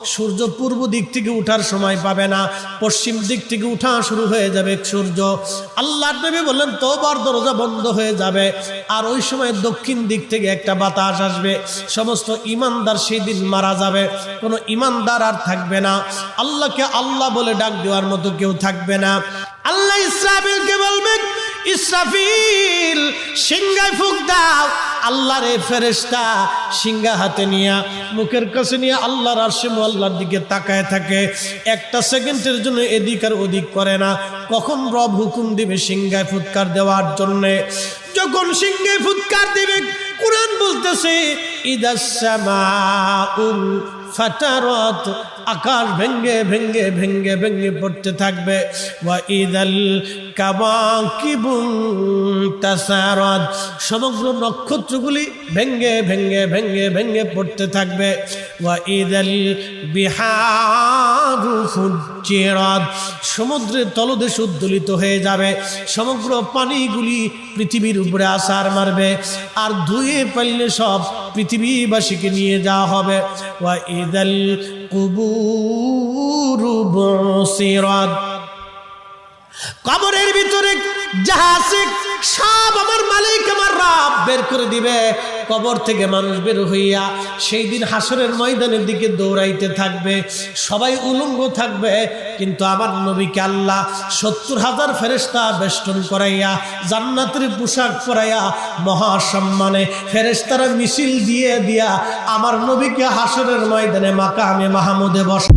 সূর্য পূর্ব দিক থেকে উঠার সময় পাবে না, পশ্চিম দিক থেকে উঠা শুরু হয়ে যাবে সূর্য। আল্লাহর নবী বললেন তওবার দরজা বন্ধ হয়ে যাবে, আর ওই সময় দক্ষিণ দিক থেকে একটা বাতাস আসবে। সমস্ত ঈমানদার সেই দিন মারা যাবে, কোনো ঈমানদার আর থাকবে না। আল্লাহকে আল্লাহ বলে ডাক দেওয়ার মতো কেউ থাকবে না। আল্লাহ ইসরাফিলকে বলবেন, ইসরাফিল সিংহায় ফুঁক দাও। আল্লাহর এই ফেরেশতা সিংহা হাতে নিয়ে মুখের কাছে নিয়ে আল্লাহর আরশে আল্লাহর দিকে তাকায় থাকে, একটা সেকেন্ডের জন্য এদিক আর ওদিক করে না। কখন রব হুকুম দিবে সিংহায় ফুৎকার দেওয়ার জন্য, যখন সিংহায় ফুৎকার দিবে, কুরআন বলতেছে ইদাস সামাউল ফাতারাত, আকাশ ভেঙ্গে ভেঙ্গে ভেঙ্গে ভেঙ্গে পড়তে থাকবে। ওয়া ইদাল কাওয়াকিবু তাসারাত, সমগ্র নক্ষত্রগুলি ভেঙ্গে ভেঙ্গে ভেঙ্গে ভেঙ্গে পড়তে থাকবে। ওয়া ইদাল বিহারু ফুজ্জিরাত, সমুদ্রের তলদেশ উদ্দোলিত হয়ে যাবে, সমগ্র পানিগুলি পৃথিবীর উপরে আছাড় মারবে, আর ধুয়ে পাইলে সব পৃথিবীবাসীকে নিয়ে যাওয়া হবে। ওয়া ইদাল কুবুরু বুসিরাত, কবরের ভিতরে যাহা আছে সব আমার মালিক আমার রব বের করে দিবে। কবর থেকে মানুষ বের হইয়া সেই দিন হাসরের ময়দানের দিকে দৌড়াইতে থাকবে, সবাই উলঙ্গ থাকবে, কিন্তু আমার নবীকে আল্লাহ ৭০,০০০ ফেরেশতা বেষ্টন করাইয়া জান্নাতের পোশাক পরাইয়া মহাসম্মানে ফেরেশতারা মিছিল দিয়ে দিয়া আমার নবীকে হাসরের ময়দানে মাকামে মাহমুদে বসা